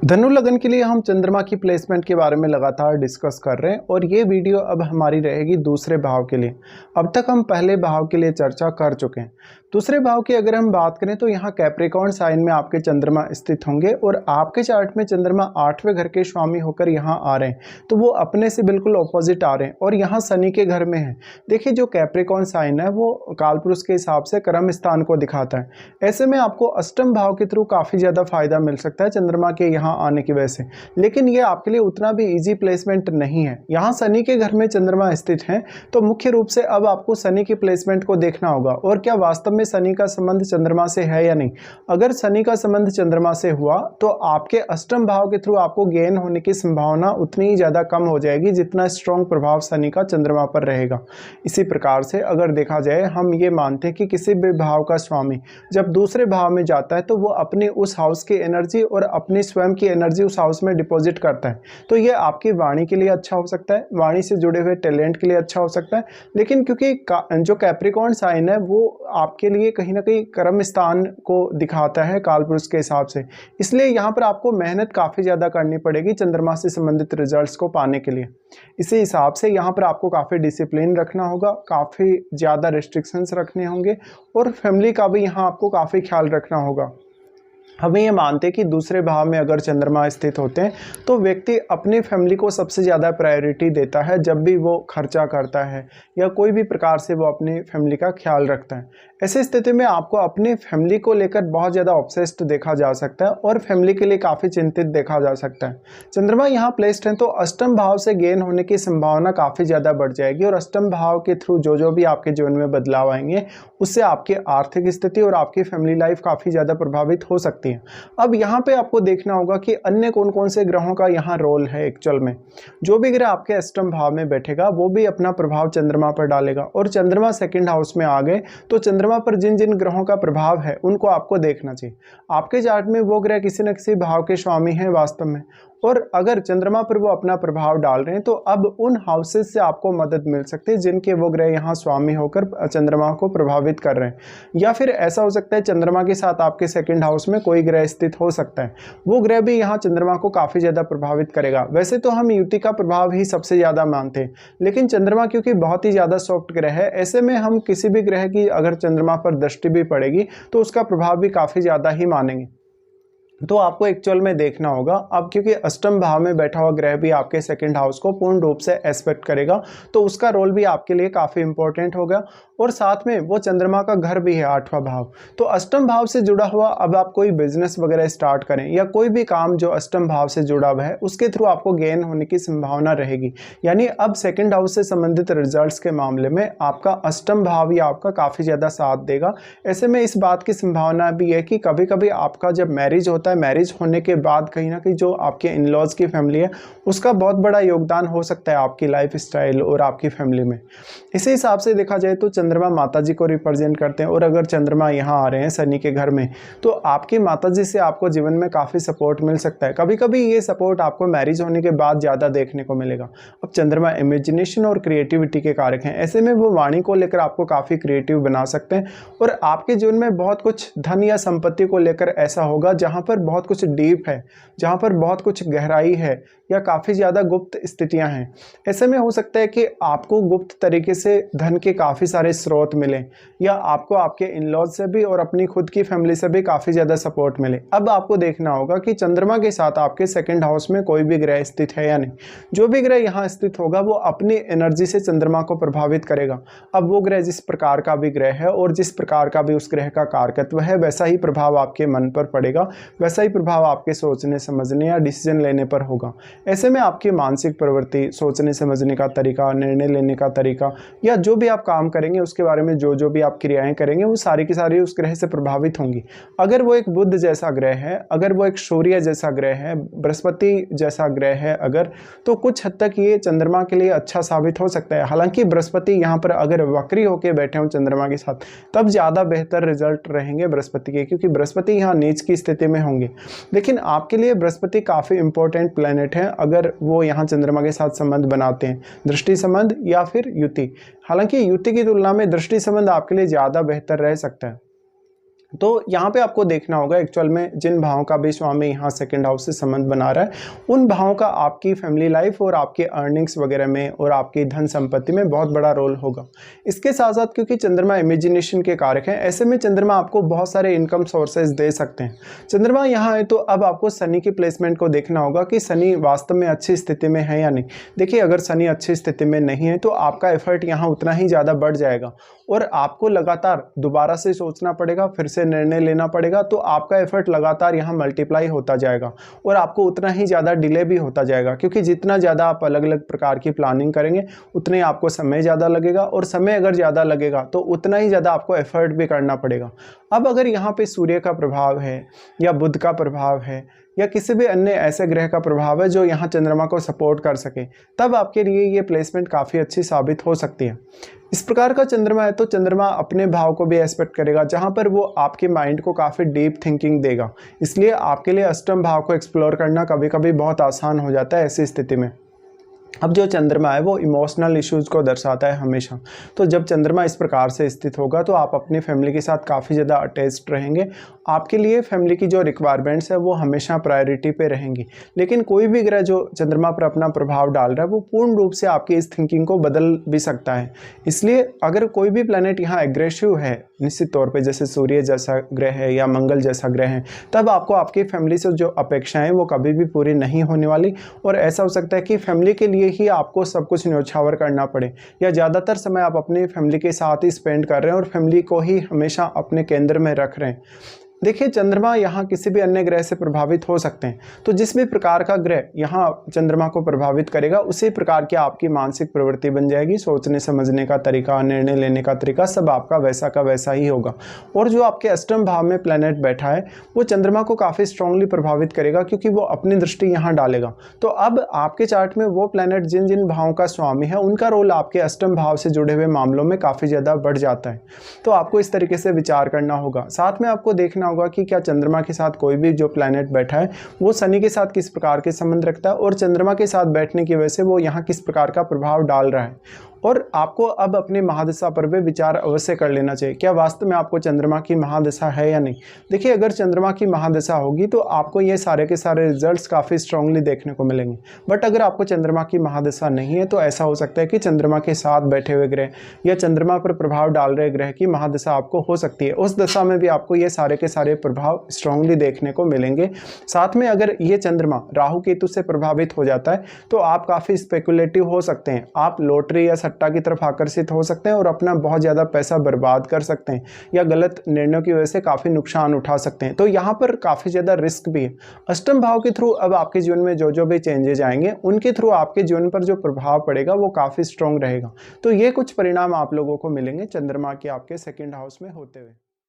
धनु लगन के लिए हम चंद्रमा की प्लेसमेंट के बारे में लगातार डिस्कस कर रहे हैं और ये वीडियो अब हमारी रहेगी दूसरे भाव के लिए। अब तक हम पहले भाव के लिए चर्चा कर चुके हैं। दूसरे भाव की अगर हम बात करें तो यहाँ कैप्रिकॉर्न साइन में आपके चंद्रमा स्थित होंगे और आपके चार्ट में चंद्रमा 8वें घर के स्वामी होकर यहाँ आ रहे हैं, तो वो अपने से बिल्कुल ऑपोजिट आ रहे हैं और यहाँ शनि के घर में है। देखिए, जो कैप्रिकॉर्न साइन है वो कालपुरुष के हिसाब से कर्म स्थान को दिखाता है। ऐसे में आपको अष्टम भाव के थ्रू काफ़ी ज़्यादा फायदा मिल सकता है चंद्रमा के यहाँ आने की वजह से, लेकिन ये आपके लिए उतना भी इजी प्लेसमेंट नहीं है। यहाँ शनि के घर में चंद्रमा स्थित है, तो मुख्य रूप से अब आपको शनि की प्लेसमेंट को देखना होगा और क्या वास्तव में शनि का संबंध चंद्रमा से है या नहीं। अगर शनि का संबंध चंद्रमा से हुआ तो आपके अष्टम भाव के थ्रू आपको गेन होने की संभावना उतनी ही ज़्यादा कम हो जाएगी जितना स्ट्रॉन्ग प्रभाव शनि का चंद्रमा पर रहेगा। इसी प्रकार से अगर देखा जाए, हम ये मानते हैं कि किसी भी भाव का स्वामी जब दूसरे भाव में जाता है तो वो अपनी उस हाउस की एनर्जी और अपनी स्वयं की एनर्जी उस हाउस में डिपॉजिट करता है। तो ये आपकी वाणी के लिए अच्छा हो सकता है, वाणी से जुड़े हुए टैलेंट के लिए अच्छा हो सकता है, लेकिन क्योंकि जो कैप्रिकॉर्न साइन है वो आपके लिए कहीं ना कहीं कर्म स्थान को दिखाता है कालपुरुष के हिसाब से, इसलिए यहाँ पर आपको मेहनत काफ़ी ज़्यादा करनी पड़ेगी चंद्रमा से संबंधित रिजल्ट्स को पाने के लिए। इसी हिसाब से यहाँ पर आपको काफ़ी डिसिप्लिन रखना होगा, काफ़ी ज़्यादा रिस्ट्रिक्शंस रखने होंगे और फैमिली का भी यहाँ आपको काफ़ी ख्याल रखना होगा। हम ये मानते हैं कि दूसरे भाव में अगर चंद्रमा स्थित होते हैं तो व्यक्ति अपनी फैमिली को सबसे ज़्यादा प्रायोरिटी देता है जब भी वो खर्चा करता है या कोई भी प्रकार से वो अपनी फैमिली का ख्याल रखता है। ऐसी स्थिति में आपको अपनी फैमिली को लेकर बहुत ज़्यादा ऑब्सेस्ड देखा जा सकता है और फैमिली के लिए काफ़ी चिंतित देखा जा सकता है। चंद्रमा यहाँ प्लेस्ड है तो अष्टम भाव से गेन होने की संभावना काफ़ी ज़्यादा बढ़ जाएगी और अष्टम भाव के थ्रू जो भी आपके जीवन में बदलाव आएंगे उससे आपकी आर्थिक स्थिति और आपकी फैमिली लाइफ काफ़ी ज़्यादा प्रभावित हो सकती है। अब यहाँ पे आपको देखना होगा कि अन्य कौन कौन से ग्रहों का यहाँ रोल है। एक्चुअल में जो भी ग्रह आपके अष्टम भाव में बैठेगा वो भी अपना प्रभाव चंद्रमा पर डालेगा और चंद्रमा सेकंड हाउस में आ गए तो चंद्रमा पर जिन जिन ग्रहों का प्रभाव है उनको आपको देखना चाहिए। आपके चार्ट में वो ग्रह किसी न किसी भाव के स्वामी हैं वास्तव में, और अगर चंद्रमा पर वो अपना प्रभाव डाल रहे हैं तो अब उन हाउसेस से आपको मदद मिल सकती है जिनके वो ग्रह यहाँ स्वामी होकर चंद्रमा को प्रभावित कर रहे हैं। या फिर ऐसा हो सकता है चंद्रमा के साथ आपके सेकंड हाउस में कोई ग्रह स्थित हो सकता है, वो ग्रह भी यहाँ चंद्रमा को काफ़ी ज़्यादा प्रभावित करेगा। वैसे तो हम युति का प्रभाव ही सबसे ज़्यादा मानते हैं, लेकिन चंद्रमा क्योंकि बहुत ही ज़्यादा सॉफ्ट ग्रह है, ऐसे में हम किसी भी ग्रह की अगर चंद्रमा पर दृष्टि भी पड़ेगी तो उसका प्रभाव भी काफ़ी ज़्यादा ही मानेंगे। तो आपको एक्चुअल में देखना होगा, अब क्योंकि अष्टम भाव में बैठा हुआ ग्रह भी आपके सेकंड हाउस को पूर्ण रूप से एस्पेक्ट करेगा तो उसका रोल भी आपके लिए काफ़ी इंपॉर्टेंट होगा और साथ में वो चंद्रमा का घर भी है 8वां भाव। तो अष्टम भाव से जुड़ा हुआ अब आप कोई बिजनेस वगैरह स्टार्ट करें या कोई भी काम जो अष्टम भाव से जुड़ा हुआ है उसके थ्रू आपको गेन होने की संभावना रहेगी। यानी अब सेकंड हाउस से संबंधित रिजल्ट्स के मामले में आपका अष्टम भाव ही आपका काफ़ी ज़्यादा साथ देगा। ऐसे में इस बात की संभावना भी है कि कभी कभी आपका जब मैरिज होता है, मैरिज होने के बाद कहीं ना कहीं जो आपके इन लॉज की फैमिली है उसका बहुत बड़ा योगदान हो सकता है आपकी लाइफ स्टाइल और आपकी फैमिली में। इसी हिसाब से देखा जाए तो चंद्रमा माता जी को रिप्रेजेंट करते हैं और अगर चंद्रमा यहाँ आ रहे हैं शनि के घर में तो आपकी माता जी से आपको जीवन में काफ़ी सपोर्ट मिल सकता है। कभी कभी ये सपोर्ट आपको मैरिज होने के बाद ज़्यादा देखने को मिलेगा। अब चंद्रमा इमेजिनेशन और क्रिएटिविटी के कारक हैं, ऐसे में वो वाणी को लेकर आपको काफ़ी क्रिएटिव बना सकते हैं और आपके जीवन में बहुत कुछ धन या संपत्ति को लेकर ऐसा होगा जहाँ पर बहुत कुछ डीप है, जहाँ पर बहुत कुछ गहराई है या काफ़ी ज़्यादा गुप्त स्थितियाँ हैं। ऐसे में हो सकता है कि आपको गुप्त तरीके से धन के काफ़ी सारे स्रोत मिले या आपको आपके इन लॉज से भी और अपनी खुद की फैमिली से भी काफ़ी ज़्यादा सपोर्ट मिले। अब आपको देखना होगा कि चंद्रमा के साथ आपके सेकंड हाउस में कोई भी ग्रह स्थित है या नहीं। जो भी ग्रह यहाँ स्थित होगा वो अपनी एनर्जी से चंद्रमा को प्रभावित करेगा। अब वो ग्रह जिस प्रकार का भी ग्रह है और जिस प्रकार का भी उस ग्रह का कारकत्व है वैसा ही प्रभाव आपके मन पर पड़ेगा, वैसा ही प्रभाव आपके सोचने समझने या डिसीजन लेने पर होगा। ऐसे में आपकी मानसिक प्रवृत्ति, सोचने समझने का तरीका, निर्णय लेने का तरीका या जो भी आप काम करेंगे उसके बारे में जो भी आप क्रियाएं करेंगे वो सारी की सारी उस ग्रह से प्रभावित होंगी। अगर वो एक बुध जैसा ग्रह है, अगर वो एक सूर्य जैसा ग्रह है, बृहस्पति जैसा ग्रह है अगर, तो कुछ हद तक ये चंद्रमा के लिए अच्छा साबित हो सकता है। हालांकि बृहस्पति यहाँ पर अगर वक्री होकर बैठे हों चंद्रमा के साथ तब ज़्यादा बेहतर रिजल्ट रहेंगे बृहस्पति के, क्योंकि बृहस्पति यहाँ नीच की स्थिति में होंगे। लेकिन आपके लिए बृहस्पति काफ़ी इंपॉर्टेंट प्लैनेट है अगर वो यहाँ चंद्रमा के साथ संबंध बनाते हैं, दृष्टि संबंध या फिर युति। हालांकि युति की तुलना में दृष्टि संबंध आपके लिए ज़्यादा बेहतर रह सकता है। तो यहाँ पे आपको देखना होगा एक्चुअल में जिन भावों का भी स्वामी यहाँ सेकंड हाउस से संबंध बना रहा है, उन भावों का आपकी फैमिली लाइफ और आपके अर्निंग्स वगैरह में और आपकी धन संपत्ति में बहुत बड़ा रोल होगा। इसके साथ साथ क्योंकि चंद्रमा इमेजिनेशन के कारक हैं, ऐसे में चंद्रमा आपको बहुत सारे इनकम सोर्सेज दे सकते हैं। चंद्रमा यहाँ है तो अब आपको शनि की प्लेसमेंट को देखना होगा कि शनि वास्तव में अच्छी स्थिति में है या नहीं। देखिए, अगर शनि अच्छी स्थिति में नहीं है तो आपका एफर्ट यहाँ उतना ही ज़्यादा बढ़ जाएगा और आपको लगातार दोबारा से सोचना पड़ेगा, फिर से निर्णय लेना पड़ेगा। तो आपका एफर्ट लगातार यहाँ मल्टीप्लाई होता जाएगा और आपको उतना ही ज़्यादा डिले भी होता जाएगा, क्योंकि जितना ज़्यादा आप अलग अलग प्रकार की प्लानिंग करेंगे उतने आपको समय ज़्यादा लगेगा और समय अगर ज़्यादा लगेगा तो उतना ही ज़्यादा आपको एफर्ट भी करना पड़ेगा। अब अगर यहाँ पे सूर्य का प्रभाव है या बुध का प्रभाव है या किसी भी अन्य ऐसे ग्रह का प्रभाव है जो यहाँ चंद्रमा को सपोर्ट कर सके, तब आपके लिए ये प्लेसमेंट काफ़ी अच्छी साबित हो सकती है। इस प्रकार का चंद्रमा है तो चंद्रमा अपने भाव को भी एस्पेक्ट करेगा जहाँ पर वो आपके माइंड को काफ़ी डीप थिंकिंग देगा, इसलिए आपके लिए अष्टम भाव को एक्सप्लोर करना कभी कभी बहुत आसान हो जाता है ऐसी स्थिति में। अब जो चंद्रमा है वो इमोशनल इश्यूज़ को दर्शाता है हमेशा, तो जब चंद्रमा इस प्रकार से स्थित होगा तो आप अपनी फैमिली के साथ काफ़ी ज़्यादा अटैच्ड रहेंगे। आपके लिए फैमिली की जो रिक्वायरमेंट्स है वो हमेशा प्रायोरिटी पे रहेंगी। लेकिन कोई भी ग्रह जो चंद्रमा पर अपना प्रभाव डाल रहा है वो पूर्ण रूप से आपकी इस थिंकिंग को बदल भी सकता है। इसलिए अगर कोई भी प्लैनेट यहाँ एग्रेसिव है निश्चित तौर पे, जैसे सूर्य जैसा ग्रह है या मंगल जैसा ग्रह है, तब आपको आपकी फैमिली से जो अपेक्षाएं वो कभी भी पूरी नहीं होने वाली और ऐसा हो सकता है कि फैमिली के लिए ही आपको सब कुछ न्योछावर करना पड़े या ज़्यादातर समय आप अपनी फैमिली के साथ ही स्पेंड कर रहे हैं और फैमिली को ही हमेशा अपने केंद्र में रख रहे हैं। देखिए, चंद्रमा यहाँ किसी भी अन्य ग्रह से प्रभावित हो सकते हैं, तो जिस भी प्रकार का ग्रह यहाँ चंद्रमा को प्रभावित करेगा उसी प्रकार की आपकी मानसिक प्रवृत्ति बन जाएगी। सोचने समझने का तरीका, निर्णय लेने का तरीका सब आपका वैसा का वैसा ही होगा। और जो आपके अष्टम भाव में प्लैनेट बैठा है वो चंद्रमा को काफ़ी स्ट्रांगली प्रभावित करेगा क्योंकि वो अपनी दृष्टि यहाँ डालेगा। तो अब आपके चार्ट में वो प्लैनेट जिन जिन भावों का स्वामी है उनका रोल आपके अष्टम भाव से जुड़े हुए मामलों में काफ़ी ज़्यादा बढ़ जाता है। तो आपको इस तरीके से विचार करना होगा। साथ में आपको देखना होगा कि क्या चंद्रमा के साथ कोई भी जो प्लैनेट बैठा है वो शनि के साथ किस प्रकार के संबंध रखता है और चंद्रमा के साथ बैठने की वजह से वो यहाँ किस प्रकार का प्रभाव डाल रहा है। और आपको अब अपनी महादशा पर भी विचार अवश्य कर लेना चाहिए, क्या वास्तव में आपको चंद्रमा की महादशा है या नहीं। देखिए, अगर चंद्रमा की महादशा होगी तो आपको ये सारे के सारे रिजल्ट्स काफ़ी स्ट्रांगली देखने को मिलेंगे। बट अगर आपको चंद्रमा की महादशा नहीं है तो ऐसा हो सकता है कि चंद्रमा के साथ बैठे हुए ग्रह या चंद्रमा पर प्रभाव डाल रहे ग्रह की महादशा आपको हो सकती है। उस दशा में भी आपको ये सारे के सारे प्रभाव स्ट्रांगली देखने को मिलेंगे। साथ में अगर ये चंद्रमा राहु केतु से प्रभावित हो जाता है तो आप काफ़ी स्पेकुलेटिव हो सकते हैं, आप लॉटरी या सट्टा की तरफ आकर्षित हो सकते हैं और अपना बहुत ज़्यादा पैसा बर्बाद कर सकते हैं या गलत निर्णयों की वजह से काफ़ी नुकसान उठा सकते हैं। तो यहाँ पर काफ़ी ज़्यादा रिस्क भी है। अष्टम भाव के थ्रू अब आपके जीवन में जो जो भी चेंजेज आएंगे उनके थ्रू आपके जीवन पर जो प्रभाव पड़ेगा वो काफ़ी स्ट्रांग रहेगा। तो ये कुछ परिणाम आप लोगों को मिलेंगे चंद्रमा के आपके सेकेंड हाउस में होते हुए।